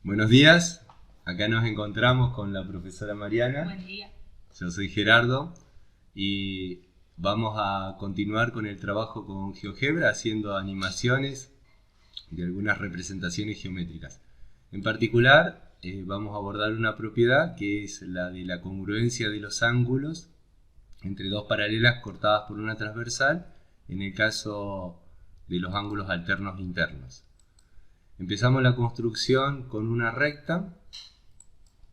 Buenos días, acá nos encontramos con la profesora Mariana. Buen día. Yo soy Gerardo y vamos a continuar con el trabajo con GeoGebra haciendo animaciones de algunas representaciones geométricas. En particular, vamos a abordar una propiedad que es la de la congruencia de los ángulos entre dos paralelas cortadas por una transversal en el caso de los ángulos alternos internos. Empezamos la construcción con una recta.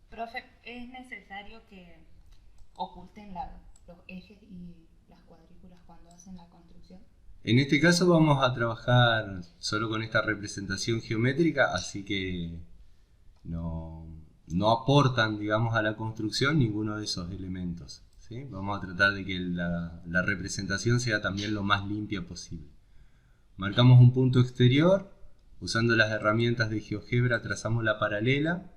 Profe, ¿es necesario que oculten los ejes y las cuadrículas cuando hacen la construcción? En este caso vamos a trabajar solo con esta representación geométrica, así que no aportan, digamos, a la construcción ninguno de esos elementos, ¿sí? Vamos a tratar de que la representación sea también lo más limpia posible. Marcamos un punto exterior. Usando las herramientas de GeoGebra trazamos la paralela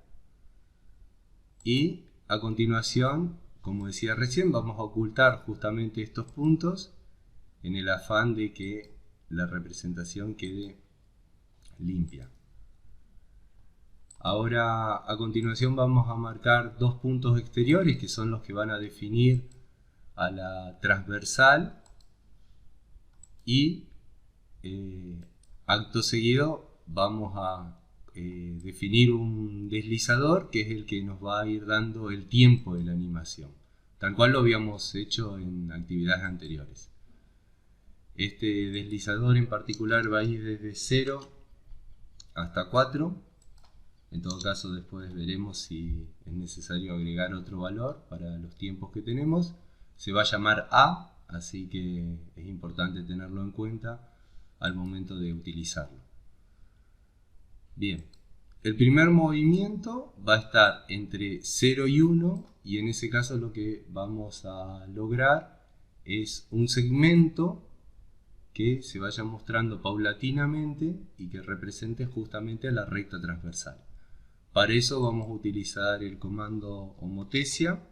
y a continuación, como decía recién, vamos a ocultar justamente estos puntos en el afán de que la representación quede limpia. Ahora a continuación vamos a marcar dos puntos exteriores que son los que van a definir a la transversal y acto seguido vamos a definir un deslizador que es el que nos va a ir dando el tiempo de la animación, tal cual lo habíamos hecho en actividades anteriores. Este deslizador en particular va a ir desde 0 hasta 4. En todo caso después veremos si es necesario agregar otro valor para los tiempos que tenemos. Se va a llamar A, así que es importante tenerlo en cuenta al momento de utilizarlo. Bien, el primer movimiento va a estar entre 0 y 1 y en ese caso lo que vamos a lograr es un segmento que se vaya mostrando paulatinamente y que represente justamente a la recta transversal. Para eso vamos a utilizar el comando homotesia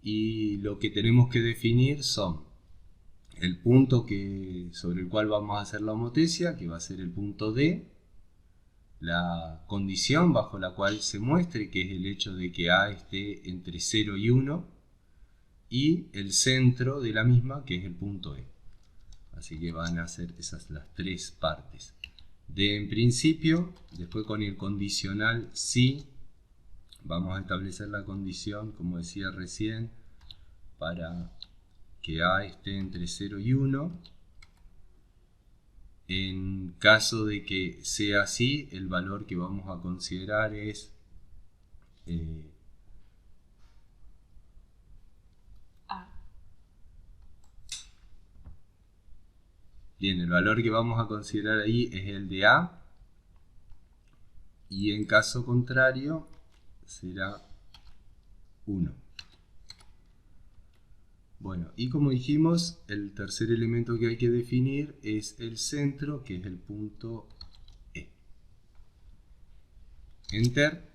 y lo que tenemos que definir son el punto sobre el cual vamos a hacer la homotesia, que va a ser el punto D, la condición bajo la cual se muestre, que es el hecho de que A esté entre 0 y 1, y el centro de la misma, que es el punto E. Así que van a ser esas las tres partes. D en principio, después con el condicional si, vamos a establecer la condición, como decía recién, para que A esté entre 0 y 1. En caso de que sea así, el valor que vamos a considerar es A. Bien, el valor que vamos a considerar ahí es el de A, y en caso contrario será 1. Bueno, y como dijimos, el tercer elemento que hay que definir es el centro, que es el punto E. Enter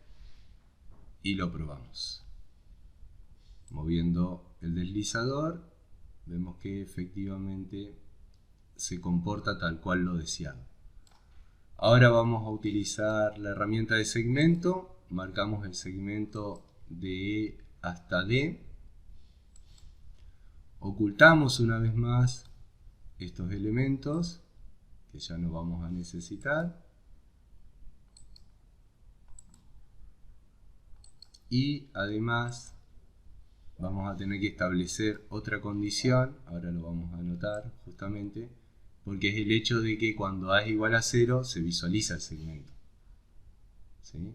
y lo probamos. Moviendo el deslizador, vemos que efectivamente se comporta tal cual lo deseado. Ahora vamos a utilizar la herramienta de segmento. Marcamos el segmento de E hasta D. Ocultamos una vez más estos elementos que ya no vamos a necesitar. Y además vamos a tener que establecer otra condición, ahora lo vamos a anotar justamente, porque es el hecho de que cuando A es igual a 0 se visualiza el segmento. ¿Sí?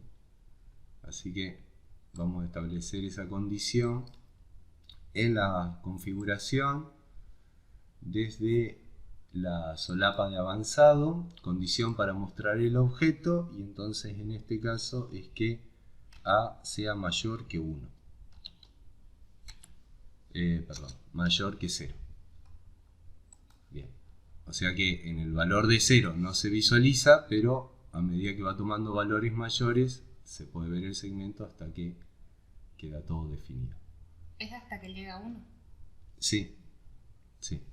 Así que vamos a establecer esa condición en la configuración desde la solapa de avanzado, condición para mostrar el objeto, y entonces en este caso es que A sea mayor que 1. Mayor que 0. Bien. O sea que en el valor de 0 no se visualiza, pero a medida que va tomando valores mayores se puede ver el segmento hasta que queda todo definido. ¿Es hasta que llega a 1? Sí, sí.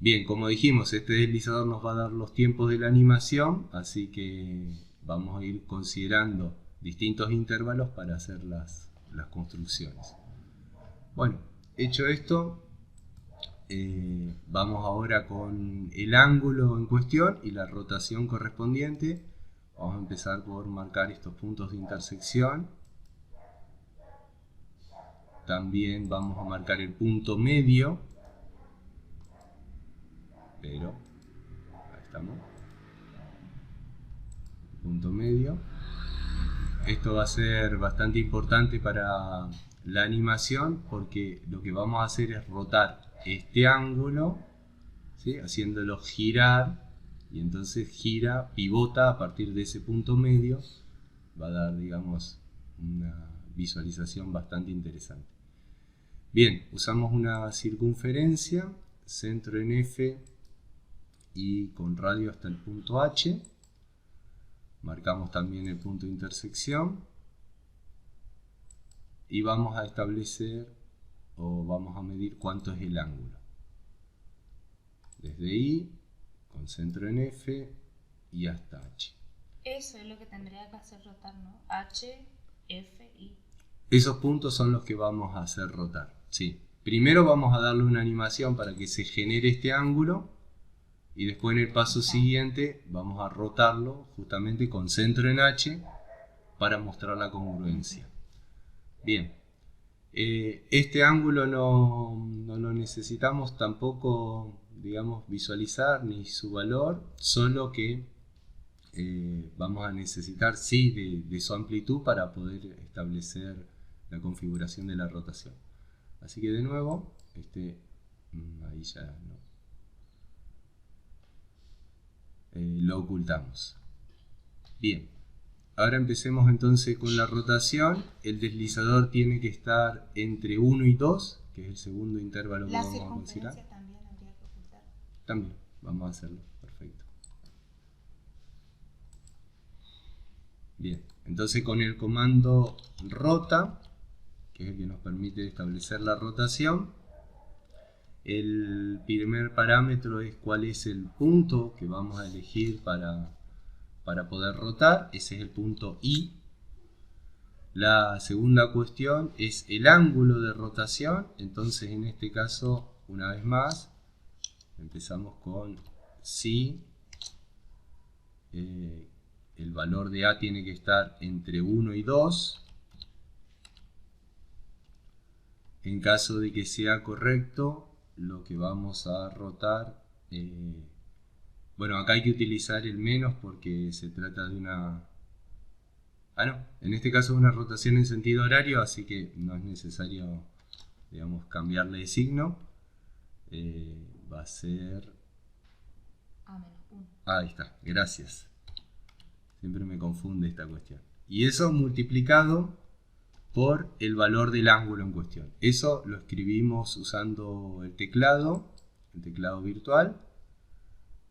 Bien, como dijimos, este deslizador nos va a dar los tiempos de la animación, así que vamos a ir considerando distintos intervalos para hacer las construcciones. Bueno, hecho esto, vamos ahora con el ángulo en cuestión y la rotación correspondiente. Vamos a empezar por marcar estos puntos de intersección. También vamos a marcar el punto medio. Pero, ahí estamos. Punto medio. Esto va a ser bastante importante para la animación porque lo que vamos a hacer es rotar este ángulo, ¿sí? Haciéndolo girar, y entonces gira, pivota a partir de ese punto medio. Va a dar, digamos, una visualización bastante interesante. Bien, usamos una circunferencia, centro en F y con radio hasta el punto H. Marcamos también el punto de intersección y vamos a establecer o vamos a medir cuánto es el ángulo. Desde I, con centro en F y hasta H. Eso es lo que tendría que hacer rotar, ¿no? H, F, I. Esos puntos son los que vamos a hacer rotar, sí. Primero vamos a darle una animación para que se genere este ángulo y después en el paso siguiente vamos a rotarlo justamente con centro en H para mostrar la congruencia. Bien, este ángulo no lo necesitamos tampoco, digamos, visualizar ni su valor, solo que vamos a necesitar sí de su amplitud para poder establecer la configuración de la rotación. Así que de nuevo, ahí ya no. Lo ocultamos. Bien, ahora empecemos entonces con la rotación. El deslizador tiene que estar entre 1 y 2, que es el segundo intervalo que vamos a considerar. La circunferencia también habría que ocultar. También, vamos a hacerlo, perfecto. Bien, entonces con el comando rota, que es el que nos permite establecer la rotación, el primer parámetro es cuál es el punto que vamos a elegir para poder rotar. Ese es el punto I. La segunda cuestión es el ángulo de rotación. Entonces en este caso, una vez más, empezamos con si el valor de A tiene que estar entre 1 y 2. En caso de que sea correcto, lo que vamos a rotar, bueno, acá hay que utilizar el menos porque se trata de una... en este caso es una rotación en sentido horario, así que no es necesario, digamos, cambiarle de signo. Va a ser... A-1. Ahí está, gracias. Siempre me confunde esta cuestión. Y eso multiplicado por el valor del ángulo en cuestión. Eso lo escribimos usando el teclado virtual.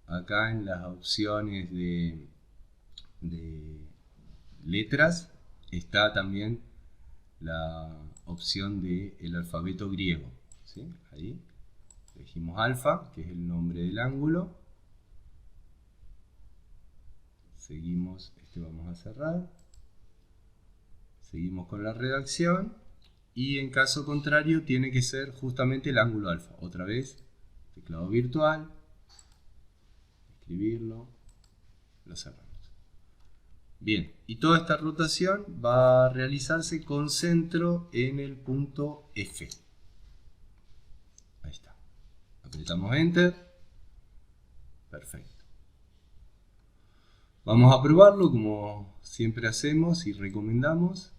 Acá en las opciones de letras está también la opción del alfabeto griego, ¿sí? Ahí elegimos alfa, que es el nombre del ángulo. Seguimos, vamos a cerrar. Seguimos con la redacción y en caso contrario tiene que ser justamente el ángulo alfa. Otra vez, teclado virtual, escribirlo, lo cerramos. Bien, y toda esta rotación va a realizarse con centro en el punto F. Ahí está. Apretamos Enter. Perfecto. Vamos a probarlo como siempre hacemos y recomendamos.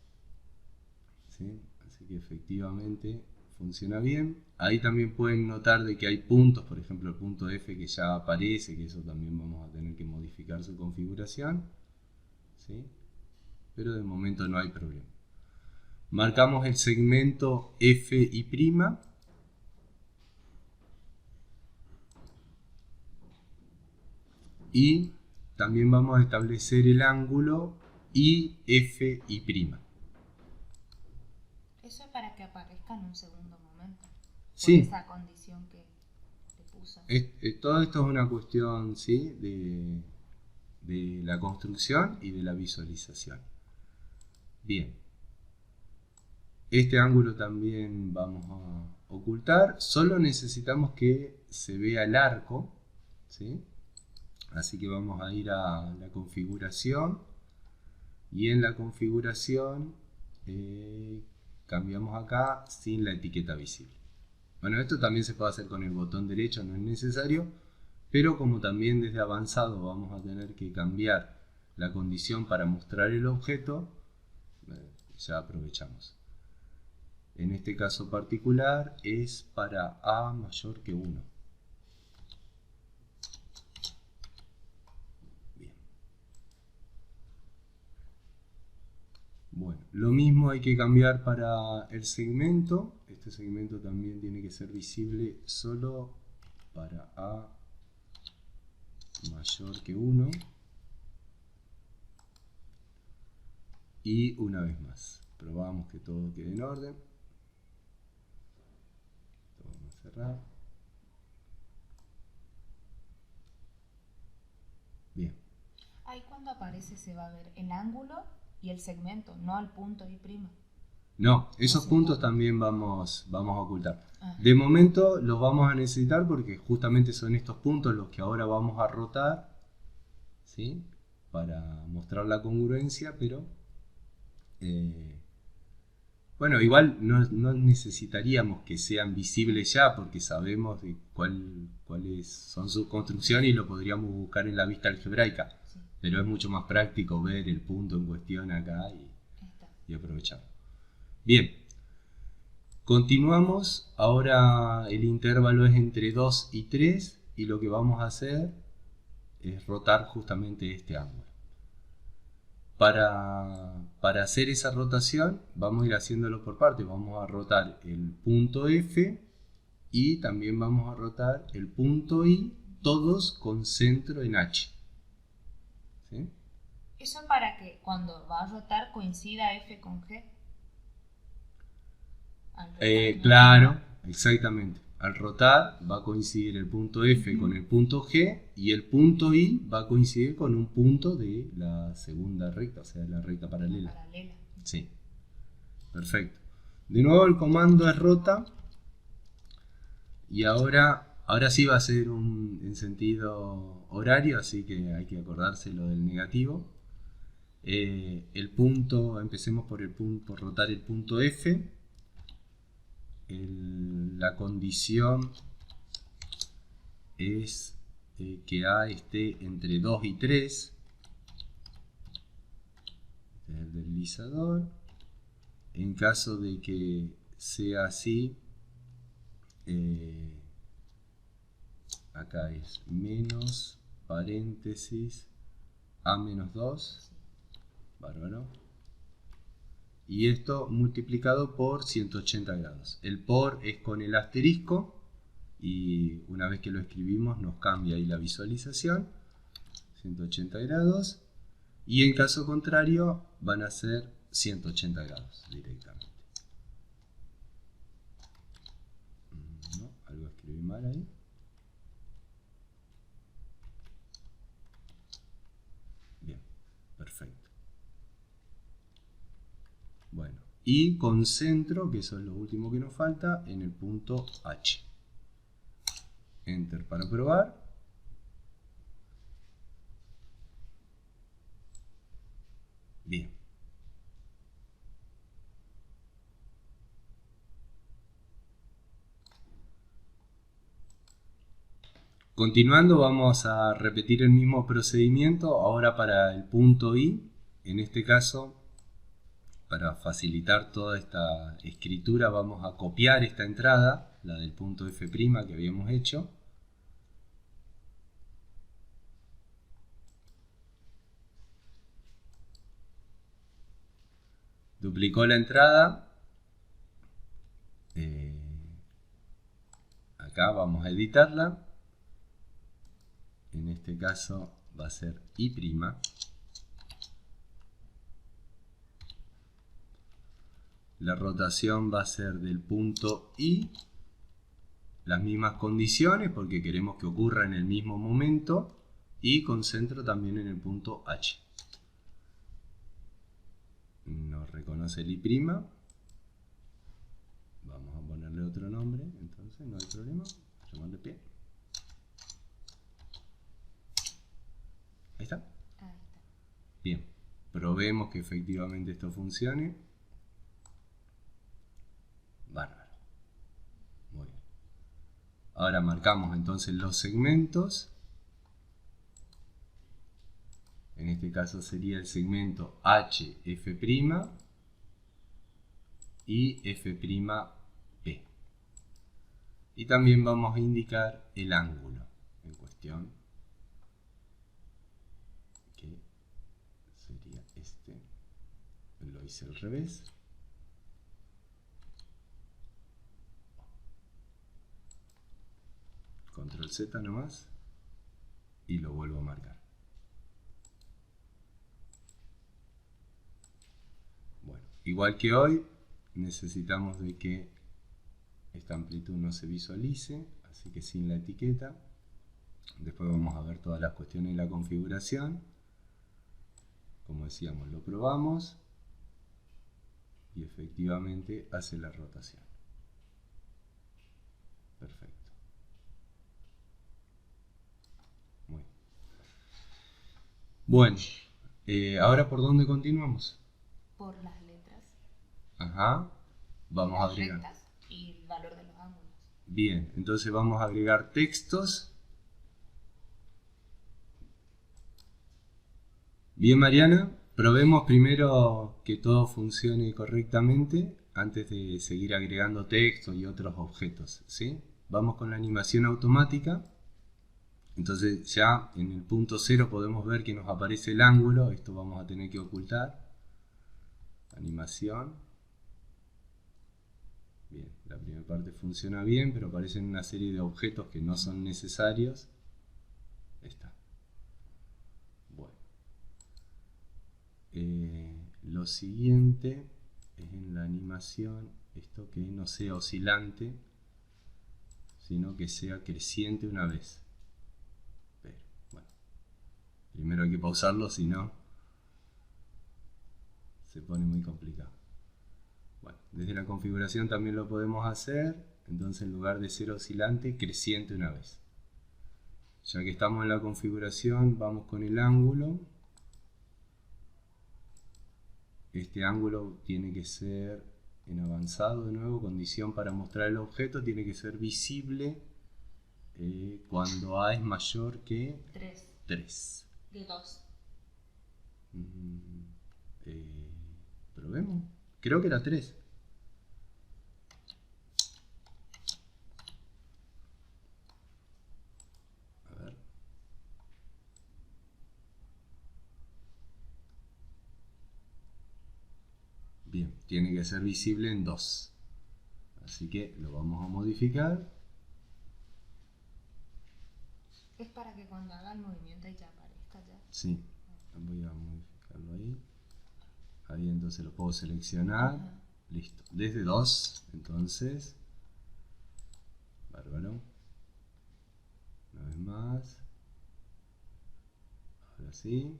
¿Sí? Así que efectivamente funciona bien. Ahí también pueden notar de que hay puntos, por ejemplo el punto F que ya aparece, que eso también vamos a tener que modificar su configuración. ¿Sí? Pero de momento no hay problema. Marcamos el segmento F'. Y también vamos a establecer el ángulo IF'I'. Eso es para que aparezca en un segundo momento. Por Sí. esa condición que te puse. confusa. Todo esto es una cuestión, ¿sí?, de la construcción y de la visualización. Bien. Este ángulo también vamos a ocultar. Solo necesitamos que se vea el arco, ¿sí? Así que vamos a ir a la configuración. Y en la configuración cambiamos acá sin la etiqueta visible. Bueno, esto también se puede hacer con el botón derecho, no es necesario. Pero como también desde avanzado vamos a tener que cambiar la condición para mostrar el objeto, ya aprovechamos. En este caso particular es para A mayor que 1. Bien. Bueno, lo mismo hay que cambiar para el segmento. Este segmento también tiene que ser visible solo para A mayor que 1. Y una vez más, probamos que todo quede en orden. Vamos a cerrar. Bien. Ahí cuando aparece se va a ver el ángulo y el segmento, no el punto y prima. No, esos puntos también vamos a ocultar. Ajá. De momento los vamos a necesitar porque justamente son estos puntos los que ahora vamos a rotar, ¿sí?, para mostrar la congruencia, pero bueno, igual no necesitaríamos que sean visibles ya porque sabemos de cuáles son sus construcciones y lo podríamos buscar en la vista algebraica. Sí. Pero es mucho más práctico ver el punto en cuestión acá y aprovechar. Bien, continuamos. Ahora el intervalo es entre 2 y 3 y lo que vamos a hacer es rotar justamente este ángulo. Para hacer esa rotación vamos a ir haciéndolo por partes. Vamos a rotar el punto F y también vamos a rotar el punto I, todos con centro en H. ¿Sí? Eso para que cuando va a rotar coincida F con G. Claro, exactamente. Al rotar va a coincidir el punto F con el punto G y el punto I va a coincidir con un punto de la segunda recta, o sea, la recta paralela. Sí, perfecto. De nuevo el comando es rota y ahora sí va a ser en sentido horario, así que hay que acordarse lo del negativo. El punto, empecemos por rotar el punto F. La condición es que A esté entre 2 y 3. Este es el deslizador. En caso de que sea así, acá es menos paréntesis A menos 2. Bárbaro. Y esto multiplicado por 180 grados. El por es con el asterisco y una vez que lo escribimos nos cambia ahí la visualización. 180 grados. Y en caso contrario van a ser 180 grados directamente. No, algo escribí mal ahí. Bien, perfecto. Bueno, y concentro, que eso es lo último que nos falta, en el punto H. Enter para probar. Bien. Continuando vamos a repetir el mismo procedimiento ahora para el punto I. En este caso, para facilitar toda esta escritura vamos a copiar esta entrada, la del punto F' que habíamos hecho. Duplicó la entrada. Acá vamos a editarla. En este caso va a ser I'. La rotación va a ser del punto I, las mismas condiciones porque queremos que ocurra en el mismo momento y concentro también en el punto H. Nos reconoce el I'. Vamos a ponerle otro nombre, entonces no hay problema. Llamarle P. Ahí está. Ahí está. Bien, probemos que efectivamente esto funcione. Bárbaro. Muy bien. Ahora marcamos entonces los segmentos. En este caso sería el segmento HF' y F'P. Y también vamos a indicar el ángulo en cuestión, que sería este. Lo hice al revés. Control Z nomás y lo vuelvo a marcar. Bueno, igual que hoy, necesitamos de que esta amplitud no se visualice, así que sin la etiqueta. Después vamos a ver todas las cuestiones de la configuración. Como decíamos, lo probamos y efectivamente hace la rotación. Perfecto. Muy bien. Bueno, ahora ¿por dónde continuamos? Por las letras. Ajá. Vamos a las agregar. rectas y el valor de los ángulos. Bien, entonces vamos a agregar textos. Bien, Mariana, probemos primero que todo funcione correctamente antes de seguir agregando texto y otros objetos, ¿sí? Vamos con la animación automática. Entonces ya en el punto 0 podemos ver que nos aparece el ángulo. Esto vamos a tener que ocultar. Animación. Bien, la primera parte funciona bien, pero aparecen una serie de objetos que no son necesarios. Ahí está. Bueno. Lo siguiente es en la animación, esto que no sea oscilante, sino que sea creciente una vez. Pero, bueno, primero hay que pausarlo, si no se pone muy complicado. Bueno, desde la configuración también lo podemos hacer, entonces en lugar de ser oscilante, creciente una vez. Ya que estamos en la configuración, vamos con el ángulo. Este ángulo tiene que ser en avanzado, de nuevo, condición para mostrar el objeto, tiene que ser visible cuando A es mayor que 3. De 2. Probemos. Creo que era 3. A ver. Bien, tiene que ser visible en 2. Así que lo vamos a modificar. Es para que cuando haga el movimiento ya aparezca ya. Sí, voy a modificarlo ahí. Ahí entonces lo puedo seleccionar. Ajá. Listo. Desde 2, entonces. Bárbaro. Una vez más. Ahora sí.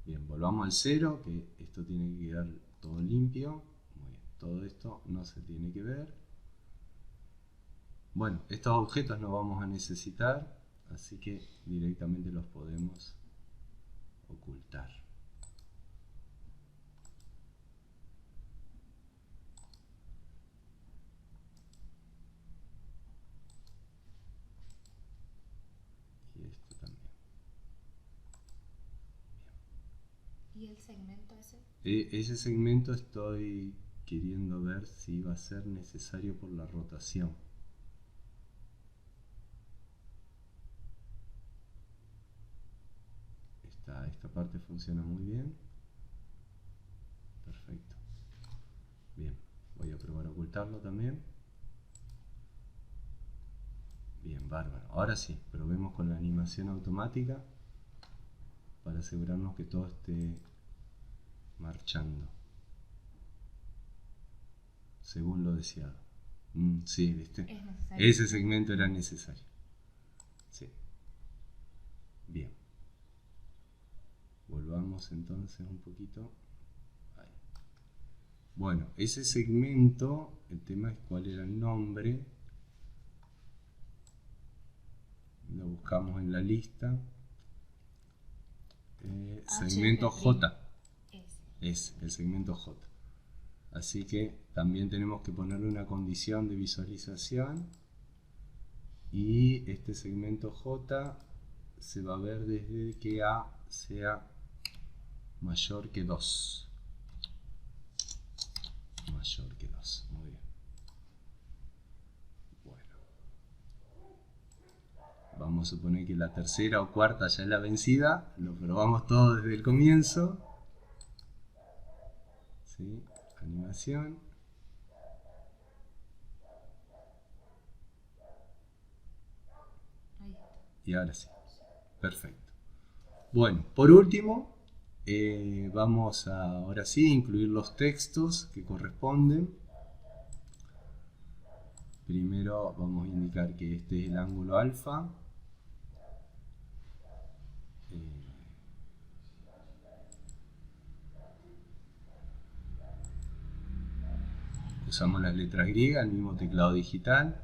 Bien, volvamos al 0, que esto tiene que quedar todo limpio. Muy bien, todo esto no se tiene que ver. Bueno, estos objetos no vamos a necesitar, así que directamente los podemos ocultar. Y esto también. ¿Y el segmento ese? Ese segmento estoy queriendo ver si va a ser necesario por la rotación. Esta parte funciona muy bien. Perfecto. Bien, voy a probar a ocultarlo también. Bien, bárbaro. Ahora sí, probemos con la animación automática para asegurarnos que todo esté marchando según lo deseado. Sí, ¿viste? Es necesario. Ese segmento era necesario. Sí. Bien. Volvamos entonces un poquito. Ahí. Bueno, ese segmento, el tema es cuál era el nombre. Lo buscamos en la lista. Segmento J. Es el segmento J. Así que también tenemos que ponerle una condición de visualización. Y este segmento J se va a ver desde que A sea mayor que 2. Mayor que 2. Muy bien. Bueno. Vamos a suponer que la tercera o cuarta ya es la vencida. Lo probamos todo desde el comienzo. ¿Sí? Animación. Y ahora sí. Perfecto. Bueno, por último, vamos a ahora sí incluir los textos que corresponden. Primero vamos a indicar que este es el ángulo alfa. Usamos las letras griegas, el mismo teclado digital.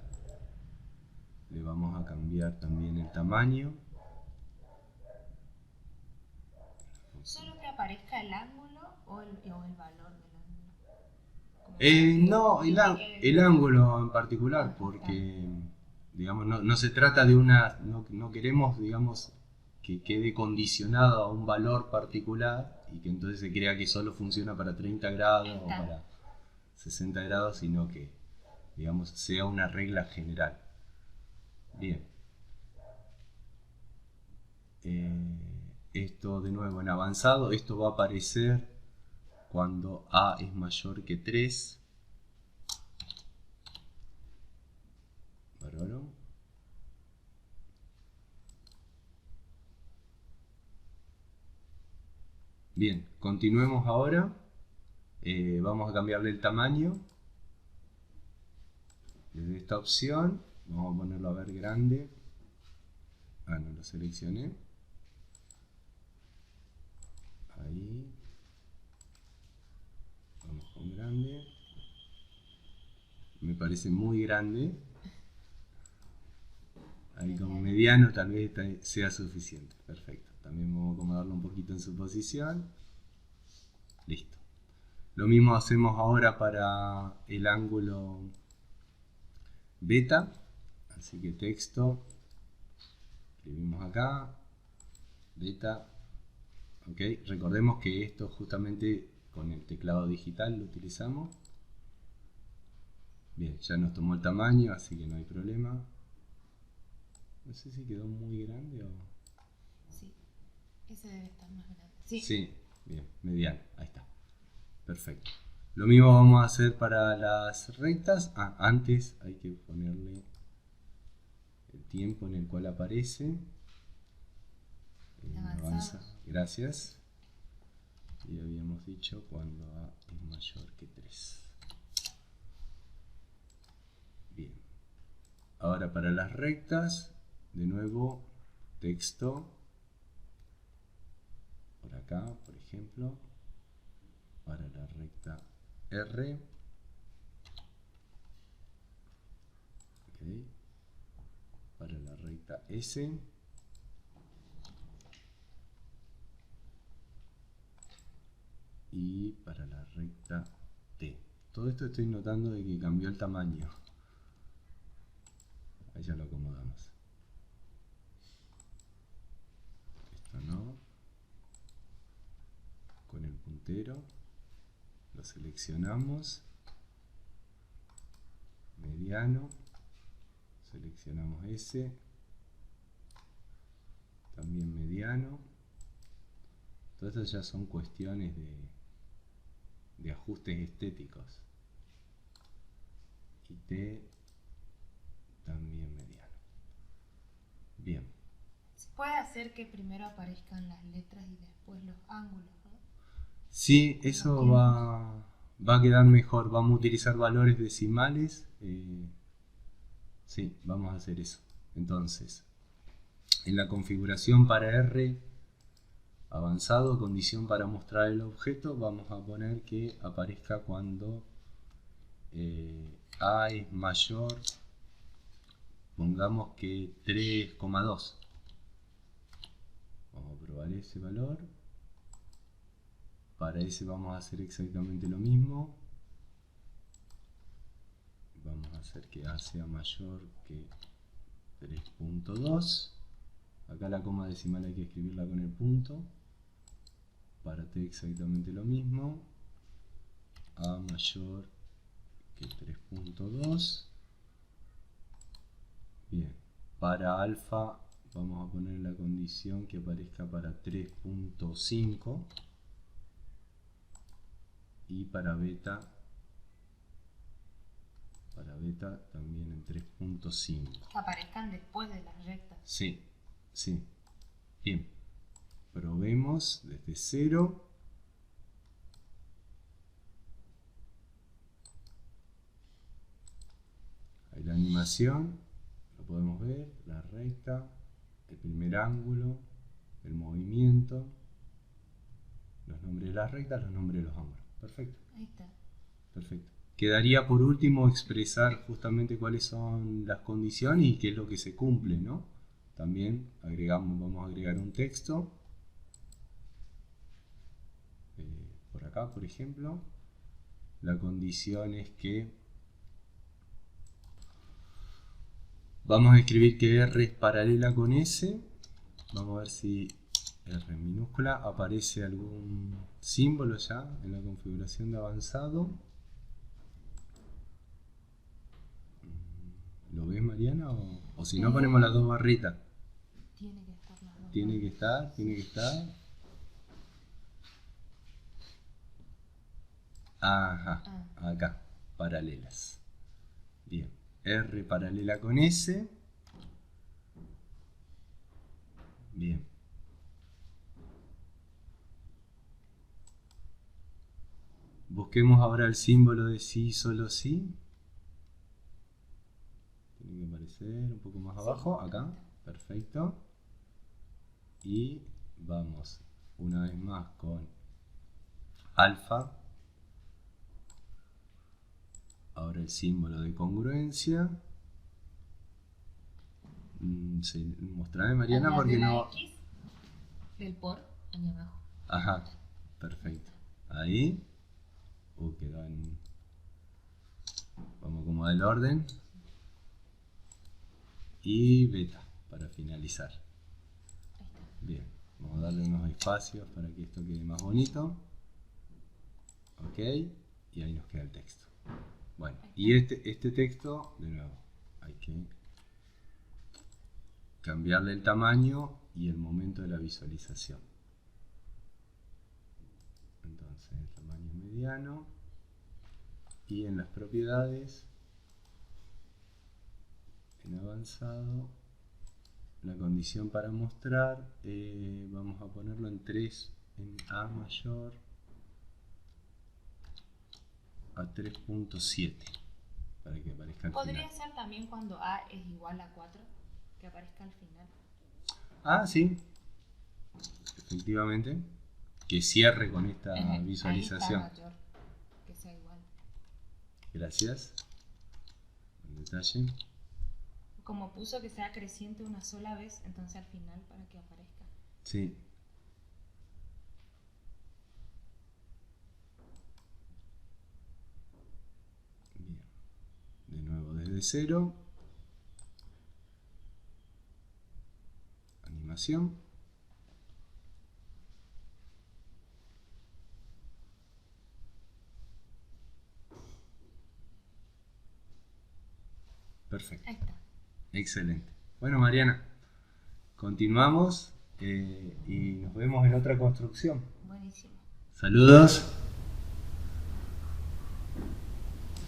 Le vamos a cambiar también el tamaño. ¿Solo que aparezca el ángulo o el valor del ángulo? No, el ángulo en particular, porque digamos, no se trata de una, no queremos, digamos, que quede condicionado a un valor particular y que entonces se crea que solo funciona para 30 grados o para 60 grados, sino que, digamos, sea una regla general. Bien. Esto de nuevo en avanzado, esto va a aparecer cuando A es mayor que 3. Bárbaro. Bien, continuemos ahora. Vamos a cambiarle el tamaño. Desde esta opción, vamos a ponerlo a ver grande. No lo seleccioné. Ahí. Vamos con grande. Me parece muy grande. Ahí con mediano tal vez sea suficiente. Perfecto. También vamos a acomodarlo un poquito en su posición. Listo. Lo mismo hacemos ahora para el ángulo beta. Así que texto. Escribimos acá. Beta. Ok. Recordemos que esto justamente con el teclado digital lo utilizamos. Bien, ya nos tomó el tamaño, así que no hay problema. No sé si quedó muy grande o... Sí, ese debe estar más grande. Sí, bien, mediano, ahí está. Perfecto. Lo mismo vamos a hacer para las rectas. Antes hay que ponerle el tiempo en el cual aparece. Avanza. Gracias. Y habíamos dicho cuando A es mayor que 3. Bien. Ahora para las rectas, de nuevo, texto. Por acá, por ejemplo. Para la recta R. Okay. Para la recta S. Y para la recta T. Todo esto estoy notando de que cambió el tamaño. Ahí ya lo acomodamos. Esto no. Con el puntero lo seleccionamos. Mediano. Seleccionamos ese. También mediano. Todas estas ya son cuestiones de ajustes estéticos. Y T también mediano. Bien. Se puede hacer que primero aparezcan las letras y después los ángulos, ¿no? Sí, eso va va a quedar mejor. Vamos a utilizar valores decimales. Sí, vamos a hacer eso. Entonces, en la configuración para R avanzado, condición para mostrar el objeto, vamos a poner que aparezca cuando A es mayor, pongamos que 3,2. Vamos a probar ese valor. Para ese vamos a hacer exactamente lo mismo. Vamos a hacer que A sea mayor que 3.2. Acá la coma decimal hay que escribirla con el punto. Para T exactamente lo mismo. A mayor que 3.2. Bien. Para alfa vamos a poner la condición que aparezca para 3.5. Y para beta también en 3.5. Que aparezcan después de las rectas. Sí, sí. Bien. Probemos desde 0. Ahí la animación, lo podemos ver, la recta, el primer ángulo, el movimiento, los nombres de las rectas, los nombres de los ángulos. Perfecto. Ahí está. Perfecto. Quedaría por último expresar justamente cuáles son las condiciones y qué es lo que se cumple, ¿no? También vamos a agregar un texto. Por acá, por ejemplo, la condición es que vamos a escribir que R es paralela con S. Vamos a ver si R minúscula aparece algún símbolo ya en la configuración de avanzado. ¿Lo ves, Mariana? O si no, ponemos las dos barritas. Tiene que estar las dos. Tiene que estar. Ajá, acá, paralelas. Bien, R paralela con S. Bien. Busquemos ahora el símbolo de sí, solo sí. Tiene que aparecer un poco más abajo, acá. Perfecto. Y vamos una vez más con alfa. Ahora el símbolo de congruencia. Mostrame, Mariana, porque no... X del por, allá abajo. Ajá, perfecto. Ahí. Quedó en... Vamos a acomodar el orden. Y beta, para finalizar. Bien, vamos a darle unos espacios para que esto quede más bonito. Ok, y ahí nos queda el texto. Bueno, y este texto, de nuevo, hay que cambiarle el tamaño y el momento de la visualización. Entonces, el tamaño mediano. Y en las propiedades, en avanzado, la condición para mostrar, vamos a ponerlo en 3, en A mayor a 3.7, para que aparezca al final. Podría ser también cuando A es igual a 4, que aparezca al final. Ah, sí, efectivamente, que cierre con esta visualización. Ahí está mayor, que sea igual. Gracias. El detalle. Como puso que sea creciente una sola vez, entonces al final para que aparezca. Sí. Bien. De nuevo desde 0. Animación. Perfecto. Ahí está. Excelente. Bueno, Mariana, continuamos y nos vemos en otra construcción. Buenísimo. Saludos.